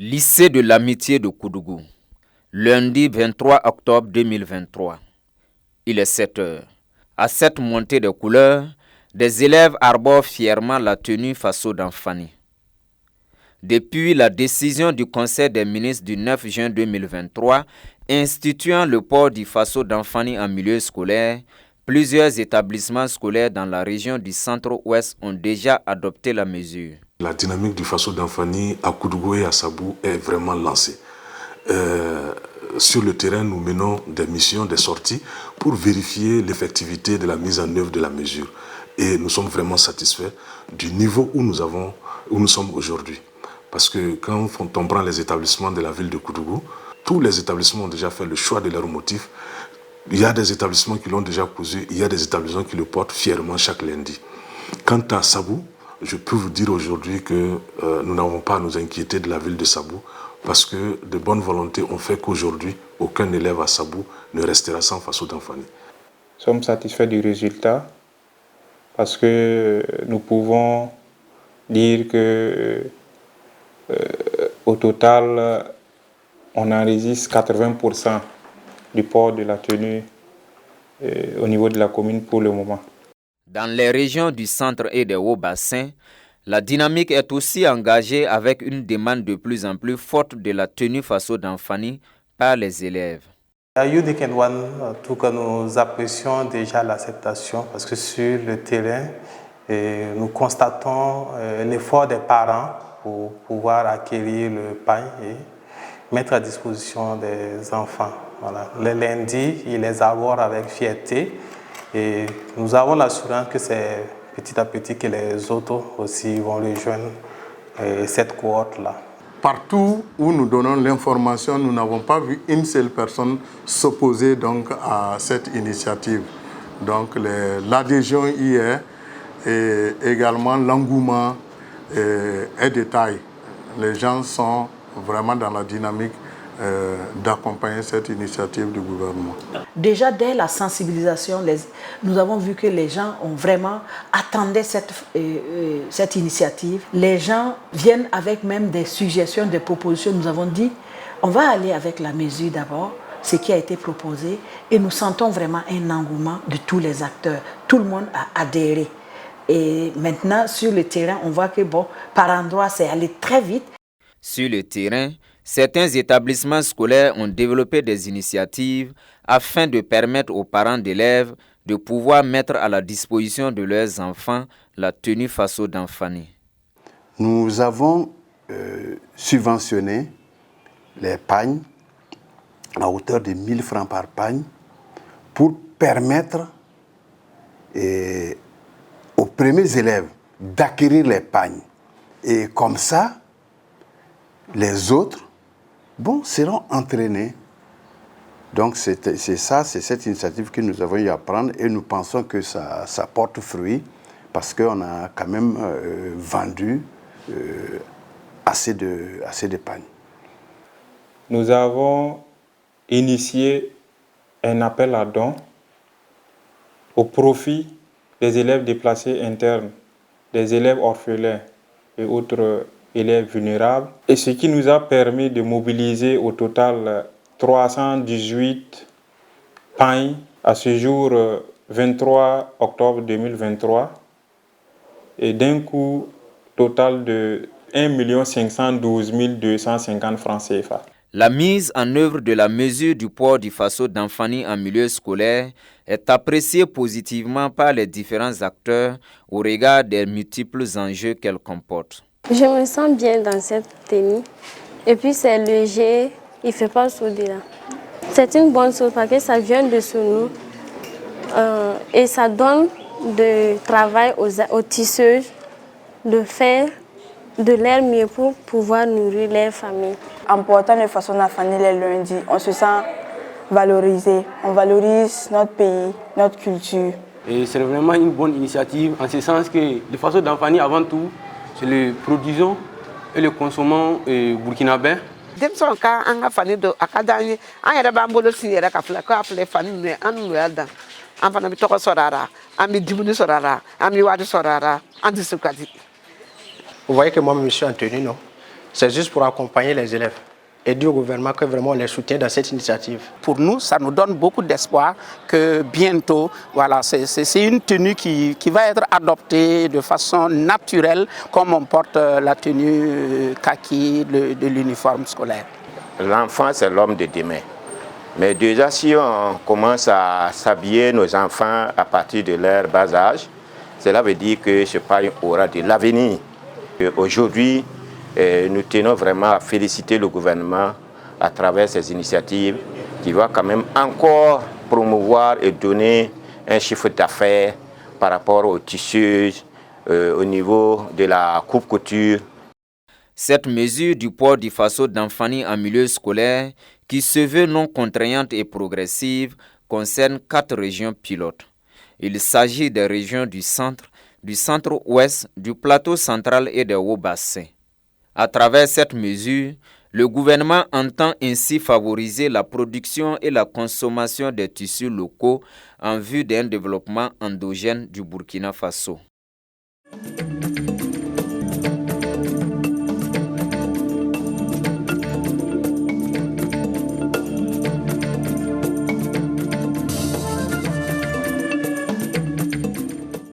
Lycée de l'Amitié de Koudougou, lundi 23 octobre 2023. Il est 7 heures. À cette montée de couleurs, des élèves arborent fièrement la tenue Faso d'Anfani. Depuis la décision du Conseil des ministres du 9 juin 2023 instituant le port du Faso d'Anfani en milieu scolaire, plusieurs établissements scolaires dans la région du centre-ouest ont déjà adopté la mesure. La dynamique du Faso d'Anfani à Koudougou et à Sabou est vraiment lancée. Sur le terrain, nous menons des missions, des sorties pour vérifier l'effectivité de la mise en œuvre de la mesure. Et nous sommes vraiment satisfaits du niveau où nous sommes aujourd'hui. Parce que quand on prend les établissements de la ville de Koudougou, tous les établissements ont déjà fait le choix de leur motif. Il y a des établissements qui l'ont déjà cousu, il y a des établissements qui le portent fièrement chaque lundi. Quant à Sabou, je peux vous dire aujourd'hui que nous n'avons pas à nous inquiéter de la ville de Sabou parce que de bonne volonté ont fait qu'aujourd'hui, aucun élève à Sabou ne restera sans Faso d'Anfani. Nous sommes satisfaits du résultat parce que nous pouvons dire que au total, on enregistre 80% du port de la tenue au niveau de la commune pour le moment. Dans les régions du centre et des hauts bassins, la dynamique est aussi engagée avec une demande de plus en plus forte de la tenue Faso d'Anfani par les élèves. À Unique and One, tout que nous apprécions déjà l'acceptation parce que sur le terrain, nous constatons l'effort des parents pour pouvoir acquérir le pain et mettre à disposition des enfants. Voilà. Le lundi, ils les arborent avec fierté et nous avons l'assurance que c'est petit à petit que les autres aussi vont rejoindre cette cohorte-là. Partout où nous donnons l'information, nous n'avons pas vu une seule personne s'opposer donc à cette initiative. Donc l'adhésion y est et également l'engouement est de taille. Les gens sont vraiment dans la dynamique d'accompagner cette initiative du gouvernement. Déjà dès la sensibilisation, nous avons vu que les gens ont vraiment attendu cette initiative. Les gens viennent avec même des suggestions, des propositions. Nous avons dit, on va aller avec la mesure d'abord, ce qui a été proposé, et nous sentons vraiment un engouement de tous les acteurs. Tout le monde a adhéré. Et maintenant, sur le terrain, on voit que par endroits, c'est allé très vite. Sur le terrain, certains établissements scolaires ont développé des initiatives afin de permettre aux parents d'élèves de pouvoir mettre à la disposition de leurs enfants la tenue Faso d'Anfani. Nous avons subventionné les pagnes à hauteur de 1 000 francs par pagne pour permettre aux premiers élèves d'acquérir les pagnes. Et comme ça, les autres seront entraînés. Donc c'est cette initiative que nous avons eu à prendre et nous pensons que ça porte fruit parce qu'on a quand même vendu assez de pagnes. Nous avons initié un appel à dons au profit des élèves déplacés internes, des élèves orphelins et autres élèves vulnérables. Et ce qui nous a permis de mobiliser au total 318 pagnes à ce jour 23 octobre 2023 et d'un coût total de 1 512 250 francs CFA. La mise en œuvre de la mesure du port du Faso d'Anfani en milieu scolaire est appréciée positivement par les différents acteurs au regard des multiples enjeux qu'elle comporte. Je me sens bien dans cette tenue. Et puis c'est léger, il ne fait pas chaud là. C'est une bonne chose parce que ça vient de sous nous. Et ça donne de travail aux tisseuses de faire de leur mieux pour pouvoir nourrir leur famille. En portant le Faso d'Anfani les lundis, on se sent valorisé. On valorise notre pays, notre culture. Et c'est vraiment une bonne initiative en ce sens que le Faso d'Anfani avant tout, c'est le produisons et le consommons burkinabé. Denmisɛnw ka an ka fani don a ka d'an ye an yɛrɛ b'an bolo si yɛrɛ ka filɛ fani ninnu ye an n'u y'a dan an fana bɛ tɔgɔ sɔrɔ a la an bɛ dumuni sɔrɔ a la an bɛ wari sɔrɔ a la an tɛ se ka di. Vous voyez que moi je suis en tenue, non? C'est juste pour accompagner les élèves et dire au gouvernement que vraiment on les soutient dans cette initiative. Pour nous, ça nous donne beaucoup d'espoir que bientôt, voilà, c'est une tenue qui va être adoptée de façon naturelle comme on porte la tenue kaki de l'uniforme scolaire. L'enfant, c'est l'homme de demain. Mais déjà, si on commence à s'habiller nos enfants à partir de leur bas âge, cela veut dire que ce pas aura de l'avenir. Aujourd'hui, nous tenons vraiment à féliciter le gouvernement à travers ces initiatives qui va quand même encore promouvoir et donner un chiffre d'affaires par rapport aux tissus, au niveau de la coupe-couture. Cette mesure du port du faso d'Anfani en milieu scolaire, qui se veut non contraignante et progressive, concerne 4 régions pilotes. Il s'agit des régions du centre-ouest, du plateau central et des hauts-bassins. À travers cette mesure, le gouvernement entend ainsi favoriser la production et la consommation des tissus locaux en vue d'un développement endogène du Burkina Faso.